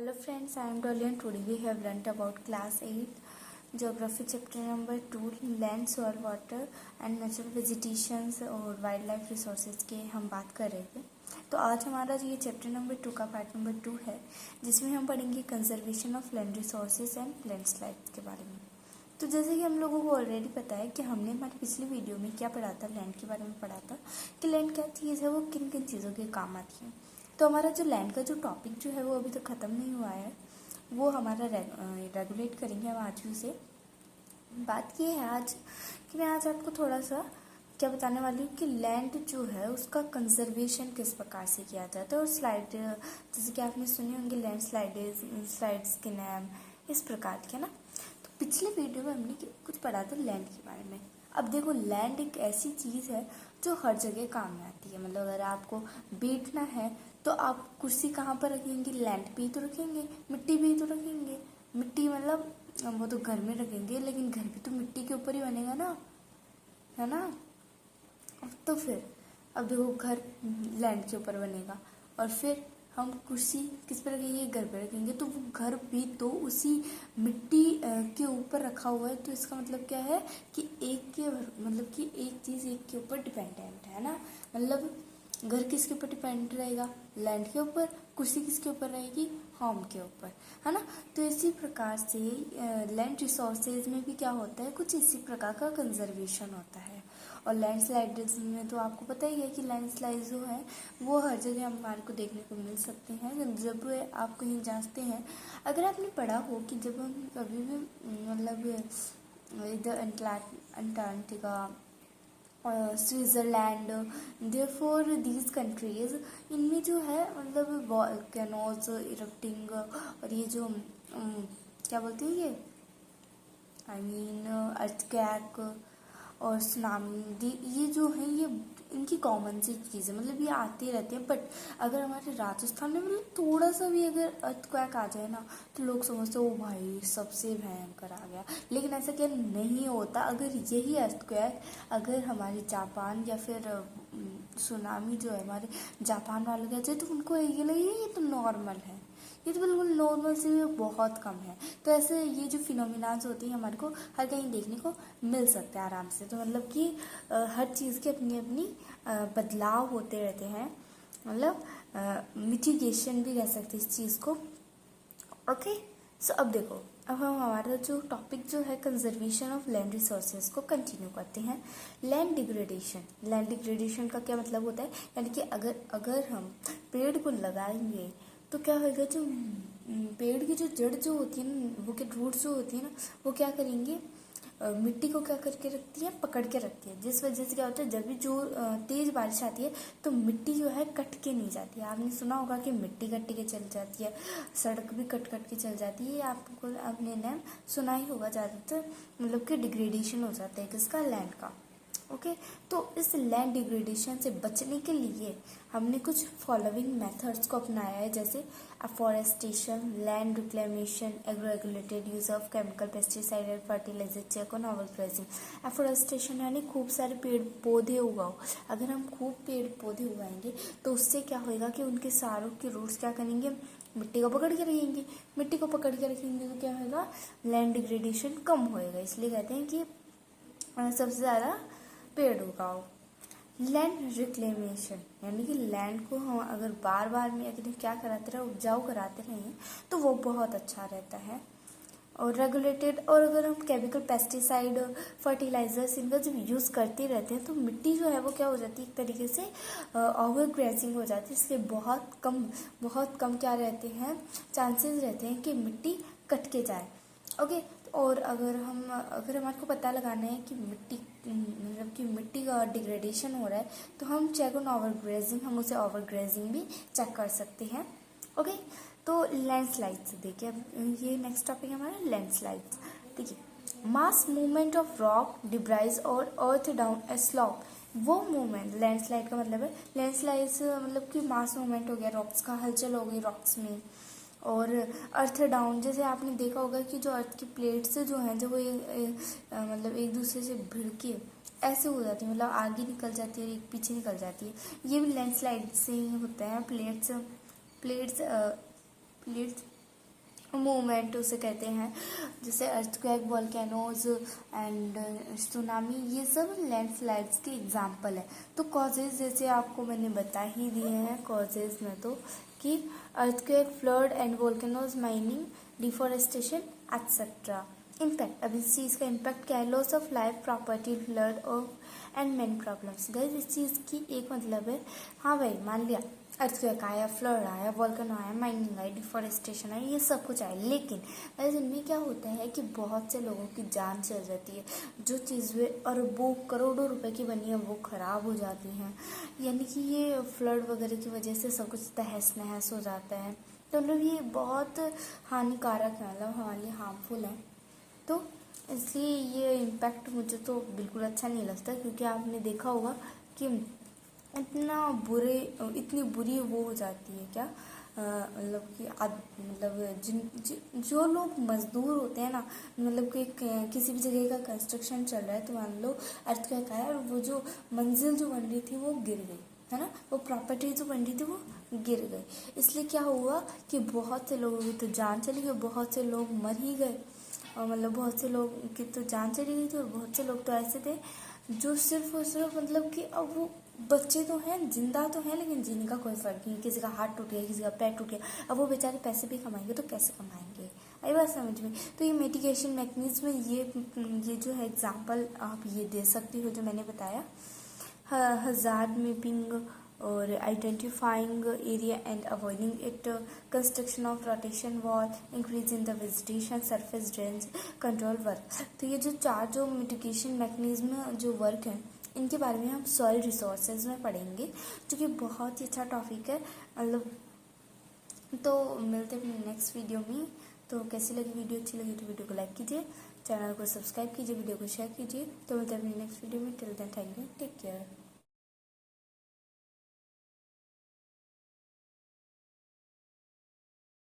Hello friends, I am Dolly and today we have learnt about class 8 geography chapter number 2 land, soil, water and natural vegetations और wild life resources के हम बात कर रहे थे। तो आज हमारा ये चैप्टर नंबर 2 का पार्ट नंबर 2 है जिसमें हम पढ़ेंगे conservation of land resources and landslide के बारे में। तो जैसे कि हम लोगों को ऑलरेडी पता है कि हमने हमारी पिछली वीडियो में क्या पढ़ा था, लैंड के बारे में पढ़ा था कि लैंड क्या चीज़ है, वो किन किन चीज़ों के काम आती है। तो हमारा जो लैंड का जो टॉपिक जो है वो अभी तक ख़त्म नहीं हुआ है, वो हमारा रेगुलेट करेंगे हम आज से। बात ये है आज कि मैं आज आपको थोड़ा सा क्या बताने वाली हूँ कि लैंड जो है उसका कंजर्वेशन किस प्रकार से किया जाता है। और स्लाइड जैसे कि आपने सुने होंगे लैंड स्लाइड्स के नाम इस प्रकार के ना। तो पिछले वीडियो में हमने कुछ पढ़ा था लैंड के बारे में। अब देखो, लैंड एक ऐसी चीज़ है जो हर जगह काम में आती है। मतलब अगर आपको बैठना है तो आप कुर्सी कहाँ पर रखेंगे, लैंड पे ही तो रखेंगे, मिट्टी पे ही तो रखेंगे। मिट्टी मतलब वो तो घर में रखेंगे, लेकिन घर भी तो मिट्टी के ऊपर ही बनेगा ना, है ना। तो फिर अब देखो, घर लैंड के ऊपर बनेगा और फिर हम कुर्सी किस पर रखेंगे, घर पर रखेंगे। तो वो घर भी तो उसी मिट्टी के ऊपर रखा हुआ है। तो इसका मतलब क्या है कि एक चीज़ एक के ऊपर डिपेंडेंट है ना। मतलब घर किसके ऊपर डिपेंड रहेगा, लैंड के ऊपर। कुर्सी किसके ऊपर रहेगी, होम के ऊपर, है ना। तो इसी प्रकार से लैंड रिसोर्सेज में भी क्या होता है, कुछ इसी प्रकार का कंजर्वेशन होता है। और लैंडस्लाइड्स में तो आपको पता ही है कि लैंडस्लाइड जो है वो हर जगह हमारे को देखने को मिल सकते हैं जब आप कहीं जाते हैं। अगर आपने पढ़ा हो कि जब हम कभी भी मतलब इधर Antarctica, Switzerland, therefore these countries, इनमें जो है मतलब वॉल्केनोज इरप्टिंग और ये जो क्या बोलते हैं ये अर्थक्वेक और सुनामी, ये जो है ये इनकी कॉमन सी चीज़ है। मतलब ये आते रहते हैं। बट अगर हमारे राजस्थान में मतलब थोड़ा सा भी अगर अर्थक्वेक आ जाए ना तो लोग समझते हो भाई सबसे भयंकर आ गया। लेकिन ऐसा क्या नहीं होता। अगर यही अर्थक्वेक अगर हमारे जापान या फिर सुनामी जो है हमारे जापान वाले का जाए तो उनको ये लगे ये तो नॉर्मल है, ये तो बिल्कुल नॉर्मल से भी बहुत कम है। तो ऐसे ये जो फिनोमिनाज होती है हमारे को हर कहीं देखने को मिल सकते हैं आराम से। तो मतलब कि हर चीज़ की अपनी अपनी बदलाव होते रहते हैं। मतलब मिटिगेशन भी कह सकते हैं इस चीज़ को। ओके, सो अब देखो, अब हम हमारा जो टॉपिक जो है कंजर्वेशन ऑफ लैंड रिसोर्सेज को कंटिन्यू करते हैं। लैंड डिग्रेडेशन का क्या मतलब होता है, यानी कि अगर हम पेड़ को लगाएंगे तो क्या होगा, जो पेड़ की जो जड़ जो होती है ना, वो के रूट्स जो होती है ना, वो क्या करेंगे, मिट्टी को क्या करके रखती है, पकड़ के रखती है। जिस वजह से क्या होता है, जब भी जो तेज़ बारिश आती है तो मिट्टी जो है कट के नहीं जाती है। आपने सुना होगा कि मिट्टी कट के चल जाती है, सड़क भी कट के चल जाती है। आपने नाम सुना ही होगा ज़्यादातर। मतलब कि डिग्रेडेशन हो जाता है किसका, लैंड का। ओके, तो इस लैंड डिग्रेडेशन से बचने के लिए हमने कुछ फॉलोइंग मेथड्स को अपनाया है, जैसे afforestation, land reclamation, agro regulated use of chemical pesticide and fertiliser, check on novel grazing. Afforestation यानी खूब सारे पेड़ पौधे उगाओ। अगर हम खूब पेड़ पौधे उगाएंगे तो उससे क्या होएगा कि उनके सारों के रूट्स क्या करेंगे, मिट्टी को पकड़ के रखेंगे। मिट्टी को पकड़ के रखेंगे तो क्या होगा, लैंड डिग्रेडेशन कम होएगा। इसलिए कहते हैं कि सबसे ज़्यादा पेड़ उगाओ। लैंड रिक्लेमेशन यानी कि लैंड को हम अगर बार बार में अगर क्या कराते रहे, उपजाऊ कराते रहें तो वो बहुत अच्छा रहता है। और रेगुलेटेड, और अगर हम केमिकल पेस्टिसाइड फर्टिलाइजर्स इनका जब यूज़ करते रहते हैं तो मिट्टी जो है वो क्या हो जाती है, एक तरीके से ओवर ग्रेसिंग हो जाती है। इसके बहुत कम क्या रहते हैं, चांसेस रहते हैं कि मिट्टी कट के जाए। ओके, और अगर हमारे को पता लगाना है कि मिट्टी का डिग्रेडेशन हो रहा है तो हम चेक ऑन ओवर ग्रेजिंग, हम उसे ओवर ग्रेजिंग भी चेक कर सकते हैं। ओके, तो लैंडस्लाइड्स देखिए, अब ये नेक्स्ट टॉपिक है हमारा लैंडस्लाइड्स। देखिए, मास मूवमेंट ऑफ रॉक, डिब्राइज और अर्थ डाउन ए स्लॉप, वो मूवमेंट लैंडस्लाइड का मतलब है। लैंडस्लाइड्स मतलब कि मास मूवमेंट हो गया, रॉक्स का हलचल हो गई रॉक्स में। और अर्थ डाउन, जैसे आपने देखा होगा कि जो अर्थ की प्लेट्स जो हैं जब वो मतलब एक दूसरे से भिड़ के ऐसे हो जाती है, मतलब आगे निकल जाती है और एक पीछे निकल जाती है। ये भी लैंडस्लाइड से ही होता है। प्लेट्स मूवमेंट उसे कहते हैं, जैसे अर्थक्वेक, वॉल्केनोज एंड सुनामी, ये सब लैंडस्लाइड्स के एग्जाम्पल है। तो कॉजेज जैसे आपको मैंने बता ही दिए हैं कॉजेज में, तो कि earthquake, flood and volcanoes, mining, deforestation etcetera. Impact, अब इस चीज़ का इम्पैक्ट क्या है? Loss of life, property, flood और एंड मेनी प्रॉब्लम्स। गाइस इस चीज़ की एक मतलब है, हाँ भाई मान लिया अर्थक्वेक आया, फ्लड आया, वॉल्केनो आया, माइनिंग आई, डिफॉरेस्टेशन आई, ये सब कुछ आया, लेकिन गाइस इनमें क्या होता है कि बहुत से लोगों की जान चल जाती है। जो चीज़ें अरबों करोड़ों रुपए की बनी है वो ख़राब हो जाती हैं, यानी कि ये फ्लड वगैरह की वजह से सब कुछ तहस नहस हो जाता है। तो मतलब ये बहुत हानिकारक है, मतलब हमारे लिए हार्मफुल है। तो इसलिए ये इम्पैक्ट मुझे तो बिल्कुल अच्छा नहीं लगता, क्योंकि आपने देखा होगा कि इतनी बुरी वो हो जाती है क्या, मतलब कि मतलब जो लोग मजदूर होते हैं ना, मतलब कि किसी भी जगह का कंस्ट्रक्शन चल रहा है, तो मान लो अर्थक्वेक आया और वो जो मंजिल जो बन रही थी वो गिर गई, है ना, वो प्रॉपर्टी जो बन रही थी वो गिर गई। इसलिए क्या हुआ कि बहुत से लोगों की तो जान चली गई, बहुत से लोग मर ही गए, और मतलब बहुत से लोग की तो जान चली गई थी, और बहुत से लोग तो ऐसे थे जो सिर्फ और सिर्फ मतलब कि अब वो बच्चे तो हैं, जिंदा तो हैं, लेकिन जीने का कोई फर्क नहीं, किसी का हाथ टूट गया, किसी का पैर टूट गया, अब वो बेचारे पैसे भी कमाएंगे तो कैसे कमाएंगे? आई बात समझ में? तो ये मिटिगेशन मैकेनिज्म, ये जो है एग्जाम्पल आप ये दे सकती हो जो मैंने बताया, हजार्ड मैपिंग और identifying area and avoiding it, construction of rotation wall, increase in the vegetation, surface drains, control work. तो ये जो चार जो मिटिगेशन मैकेनिज्म जो वर्क है, इनके बारे में हम सॉइल रिसोर्सेज में पढ़ेंगे, जो कि बहुत ही अच्छा टॉपिक है, मतलब। तो मिलते हैं नेक्स्ट वीडियो में। तो कैसी लगी वीडियो? अच्छी लगी तो वीडियो को लाइक कीजिए, चैनल को सब्सक्राइब कीजिए, वीडियो को शेयर कीजिए। तो मिलते हैं नेक्स्ट वीडियो में। Till then thank you, take care.